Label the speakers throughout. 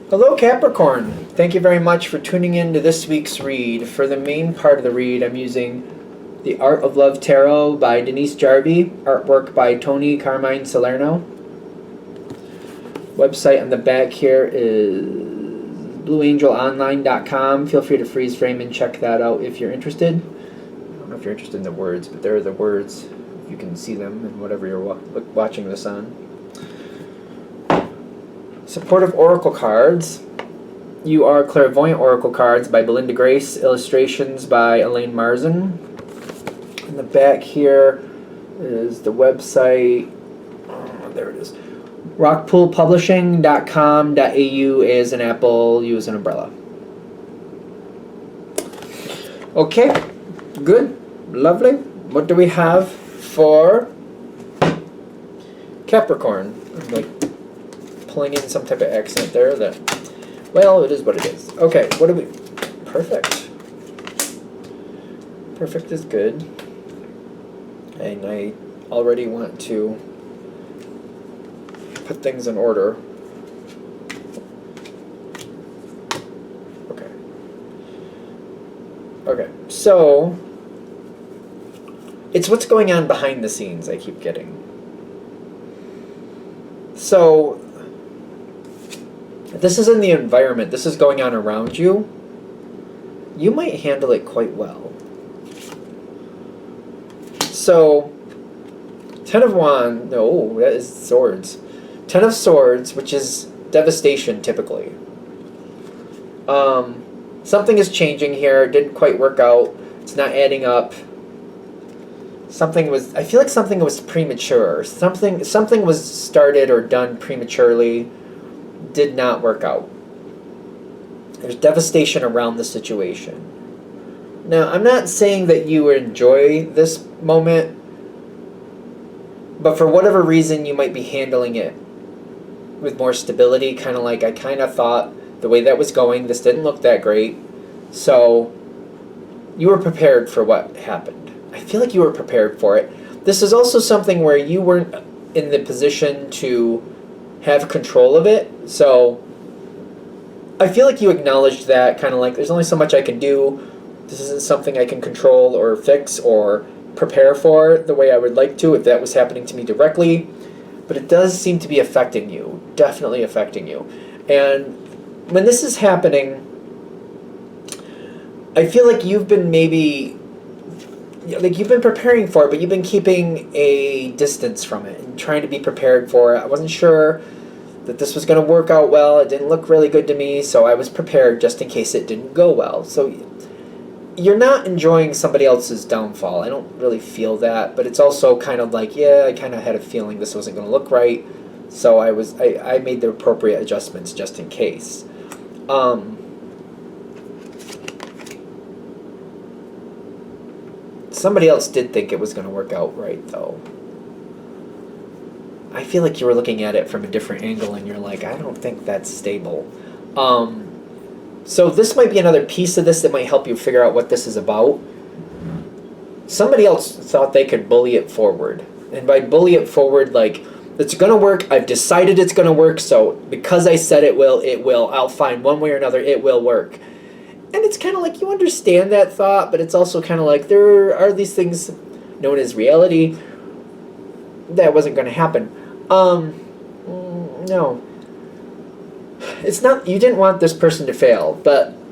Speaker 1: Hello Capricorn! Thank you very much for tuning in to this week's read. For the main part of the read, I'm using The Art of Love Tarot by Denise Jarvie, artwork by Tony Carmine Salerno. Website on the back here is blueangelonline.com. Feel free to freeze frame and check that out if you're interested. I don't know if you're interested in the words, but there are the words. You can see them in whatever you're watching this on. Supportive Oracle Cards. You Are Clairvoyant Oracle Cards by Belinda Grace. Illustrations by Elaine Marzin. In the back here is the website. Oh, there it is. rockpoolpublishing.com.au as an apple, U as an umbrella. Okay, good, lovely. What do we have for Capricorn? I'm like pulling in some type of accent there that, well, it is what it is. Okay, what do we, perfect. Perfect is good. And I already want to put things in order. Okay. Okay, so it's what's going on behind the scenes I keep getting. So if this is in the environment, this is going on around you, you might handle it quite well. So, Ten of Wands, no, that is Swords. Ten of Swords, which is devastation typically. Something is changing here, it didn't quite work out, it's not adding up. I feel like something was premature. Something was started or done prematurely, did not work out. There's devastation around the situation. Now, I'm not saying that you enjoy this moment, but for whatever reason, you might be handling it with more stability, kind of like I kind of thought the way that was going, this didn't look that great, so you were prepared for what happened. I feel like you were prepared for it. This is also something where you weren't in the position to have control of it, so I feel like you acknowledged that, kind of like, there's only so much I can do. This isn't something I can control or fix or prepare for the way I would like to if that was happening to me directly, but it does seem to be affecting you, definitely affecting you. And when this is happening, I feel like you've been you've been preparing for it, but you've been keeping a distance from it and trying to be prepared for it. I wasn't sure that this was going to work out well. It didn't look really good to me, so I was prepared just in case it didn't go well. So you're not enjoying somebody else's downfall. I don't really feel that, but it's also kind of like, yeah, I kind of had a feeling this wasn't going to look right, so I made the appropriate adjustments just in case. Somebody else did think it was going to work out right, though. I feel like you were looking at it from a different angle, and you're like, I don't think that's stable. So this might be another piece of this that might help you figure out what this is about. Somebody else thought they could bully it forward. And by bully it forward, like, it's going to work. I've decided it's going to work, so because I said it will, it will. I'll find one way or another, it will work. And it's kind of like you understand that thought, but it's also kind of like there are these things known as reality that wasn't going to happen. No. It's not, you didn't want this person to fail,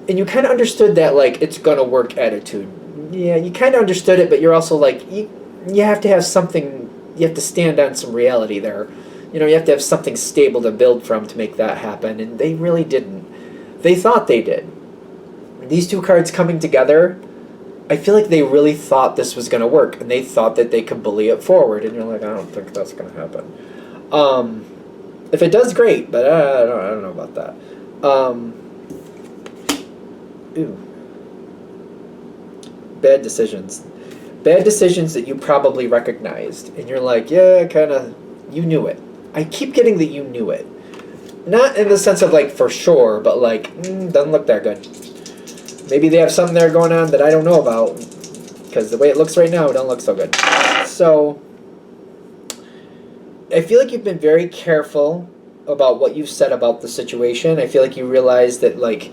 Speaker 1: and you kind of understood that, like, it's going to work attitude. Yeah, you kind of understood it, but you're also like, you have to have something, you have to stand on some reality there. You know, you have to have something stable to build from to make that happen, and they really didn't. They thought they did. These two cards coming together, I feel like they really thought this was going to work, and they thought that they could bully it forward, and you're like, I don't think that's going to happen. If it does, great, but I don't know about that. Bad decisions. Bad decisions that you probably recognized, and you're like, yeah, kind of, you knew it. I keep getting that you knew it. Not in the sense of, like, for sure, but, like, doesn't look that good. Maybe they have something there going on that I don't know about, because the way it looks right now, it don't look so good. So I feel like you've been very careful about what you've said about the situation. I feel like you realize that, like,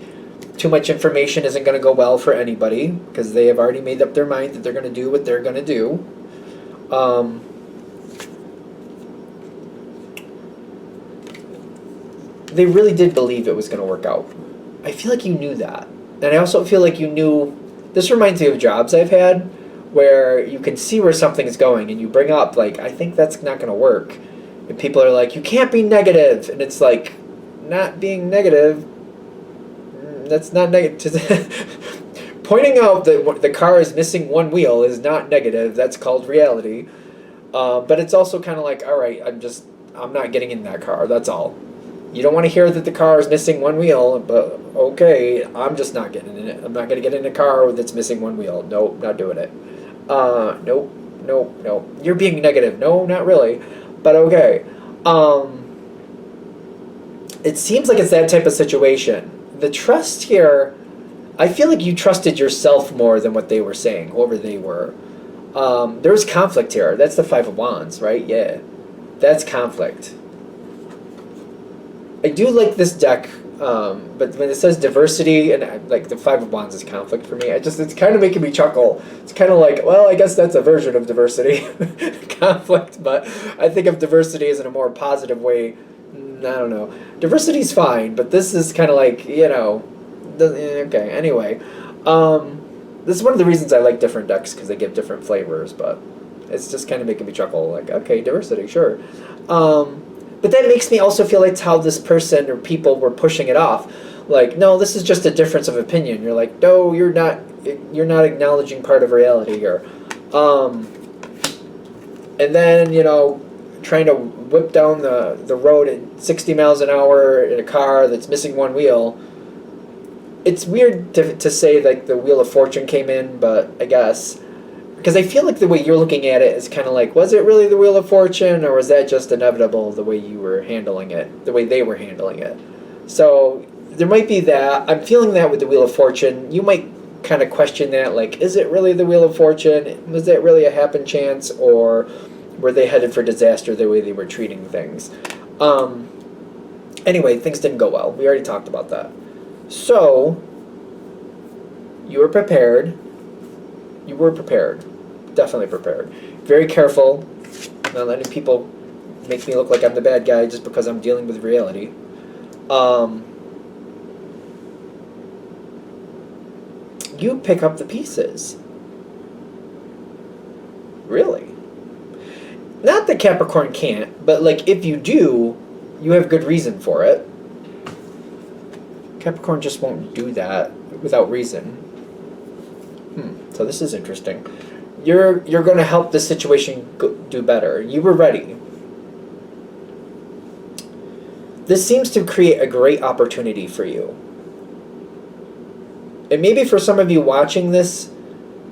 Speaker 1: too much information isn't going to go well for anybody because they have already made up their mind that they're going to do what they're going to do. They really did believe it was going to work out. I feel like you knew that. And I also feel like you knew, this reminds me of jobs I've had where you can see where something is going and you bring up, like, I think that's not going to work. And people are like, you can't be negative. And it's like, not being negative, that's not negative. Pointing out that the car is missing one wheel is not negative. That's called reality. But it's also kind of like, all right, I'm not getting in that car. That's all. You don't want to hear that the car is missing one wheel, but okay, I'm just not getting in it. I'm not going to get in a car that's missing one wheel. Nope, not doing it. Nope. You're being negative. No, not really. But okay. It seems like it's that type of situation. The trust here, I feel like you trusted yourself more than what they were saying, whoever they were. There was conflict here. That's the Five of Wands, right? Yeah. That's conflict. I do like this deck, but when it says diversity, and like the Five of Wands is conflict for me, it's kind of making me chuckle. It's kind of like, well, I guess that's a version of diversity, conflict, but I think of diversity as in a more positive way. I don't know. Diversity's fine, but this is kind of like, okay, anyway. This is one of the reasons I like different decks, because they give different flavors, but it's just kind of making me chuckle, like, okay, diversity, sure. But that makes me also feel like it's how this person or people were pushing it off. Like, no, this is just a difference of opinion. You're like, no, you're not acknowledging part of reality here. And then, trying to whip down the road at 60 miles an hour in a car that's missing one wheel. It's weird to say, like, the Wheel of Fortune came in, but I guess. Because I feel like the way you're looking at it is kind of like, was it really the Wheel of Fortune, or was that just inevitable the way you were handling it, the way they were handling it? So there might be that. I'm feeling that with the Wheel of Fortune. You might kind of question that, like, is it really the Wheel of Fortune? Was that really a happen chance, or were they headed for disaster the way they were treating things? Anyway, things didn't go well. We already talked about that. So you were prepared. You were prepared. Definitely prepared. Very careful. Not letting people make me look like I'm the bad guy just because I'm dealing with reality. You pick up the pieces. Really. Not that Capricorn can't, but like if you do, you have good reason for it. Capricorn just won't do that without reason. So this is interesting. You're going to help this situation do better. You were ready. This seems to create a great opportunity for you. And maybe for some of you watching this,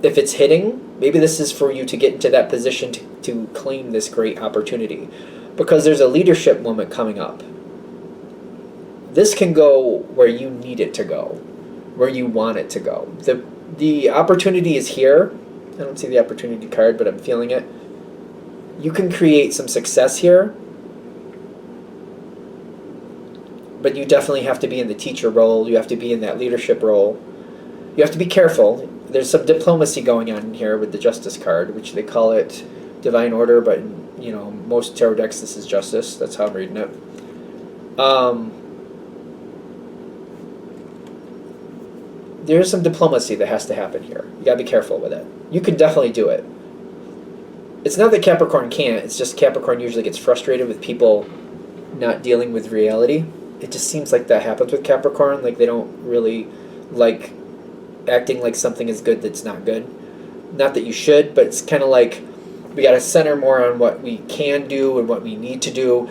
Speaker 1: if it's hitting, maybe this is for you to get into that position to claim this great opportunity. Because there's a leadership moment coming up. This can go where you need it to go, where you want it to go. The opportunity is here. I don't see the opportunity card, but I'm feeling it. You can create some success here, but you definitely have to be in the teacher role. You have to be in that leadership role. You have to be careful. There's some diplomacy going on here with the Justice card, which they call it divine order, but in, most tarot decks this is justice. That's how I'm reading it. There's some diplomacy that has to happen here. You gotta be careful with it. You can definitely do it. It's not that Capricorn can't, it's just Capricorn usually gets frustrated with people not dealing with reality. It just seems like that happens with Capricorn, like they don't really like acting like something is good that's not good. Not that you should, but it's kind of like we gotta center more on what we can do and what we need to do,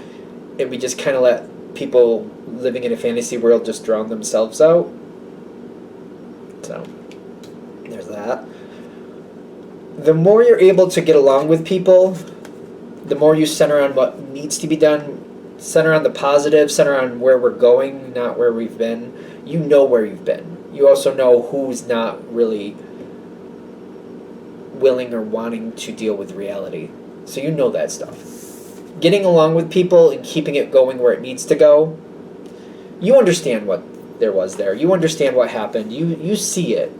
Speaker 1: and we just kind of let people living in a fantasy world just drown themselves out. So, there's that. The more you're able to get along with people, the more you center on what needs to be done, center on the positive, center on where we're going, not where we've been. You know where you've been. You also know who's not really willing or wanting to deal with reality. So you know that stuff. getting along with people and keeping it going where it needs to go. You understand what there was there. You understand what happened. You see it.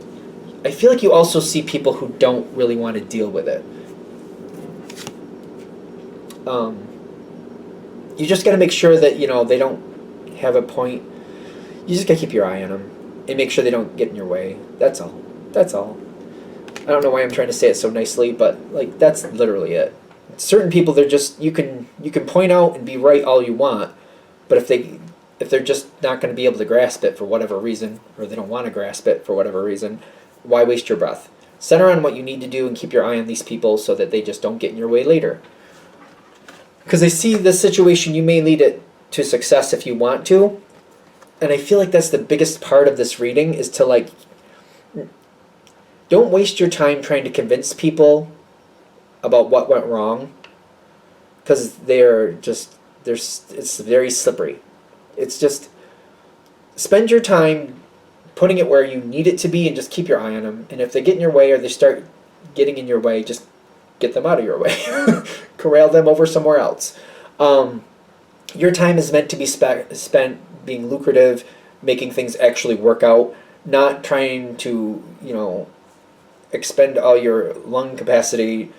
Speaker 1: I feel like you also see people who don't really want to deal with it. You just got to make sure that, they don't have a point. You just got to keep your eye on them and make sure they don't get in your way. That's all. That's all. I don't know why I'm trying to say it so nicely, but that's literally it. Certain people, they're just, you can point out and be right all you want, but if they're just not going to be able to grasp it for whatever reason, or they don't want to grasp it for whatever reason, why waste your breath? Center on what you need to do and keep your eye on these people so that they just don't get in your way later. Because I see the situation, you may lead it to success if you want to, and I feel like that's the biggest part of this reading, is to don't waste your time trying to convince people about what went wrong, because it's very slippery. It's just, spend your time putting it where you need it to be and just keep your eye on them. And if they get in your way or they start getting in your way, just get them out of your way. Corral them over somewhere else. Your time is meant to be spent being lucrative, making things actually work out, not trying to, expend all your lung capacity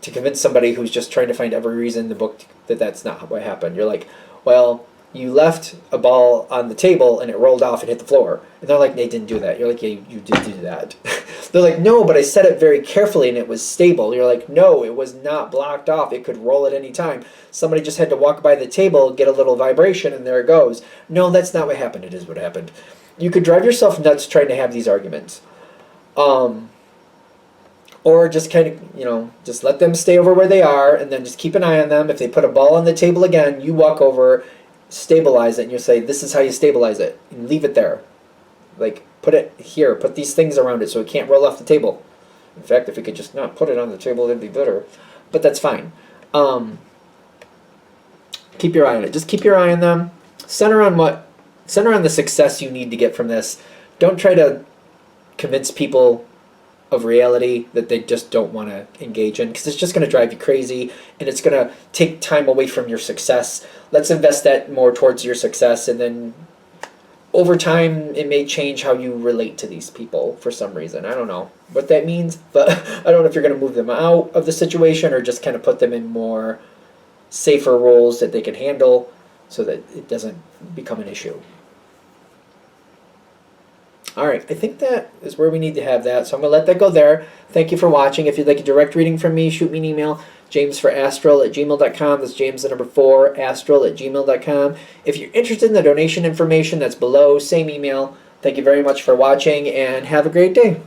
Speaker 1: to convince somebody who's just trying to find every reason in the book that that's not what happened. You're like, well, you left a ball on the table and it rolled off and hit the floor. And they're like, they didn't do that. You're like, yeah, you did do that. They're like, no, but I set it very carefully and it was stable. You're like, no, it was not blocked off. It could roll at any time. Somebody just had to walk by the table, get a little vibration, and there it goes. No, that's not what happened. It is what happened. You could drive yourself nuts trying to have these arguments. Or just kind of, just let them stay over where they are and then just keep an eye on them. If they put a ball on the table again, you walk over, stabilize it, and you say, this is how you stabilize it, and leave it there. Put it here, put these things around it so it can't roll off the table. In fact, if we could just not put it on the table, it'd be better. But that's fine. Keep your eye on it. Just keep your eye on them. Center on the success you need to get from this. Don't try to convince people of reality that they just don't want to engage in, because it's just going to drive you crazy and it's going to take time away from your success. Let's invest that more towards your success, and then over time it may change how you relate to these people for some reason. I don't know what that means, but I don't know if you're going to move them out of the situation or just kind of put them in more safer roles that they can handle so that it doesn't become an issue. All right, I think that is where we need to have that, so I'm going to let that go there. Thank you for watching. If you'd like a direct reading from me, shoot me an email, jamesforastral@gmail.com. That's James the number 4, astral@gmail.com. If you're interested in the donation information, that's below, same email. Thank you very much for watching, and have a great day.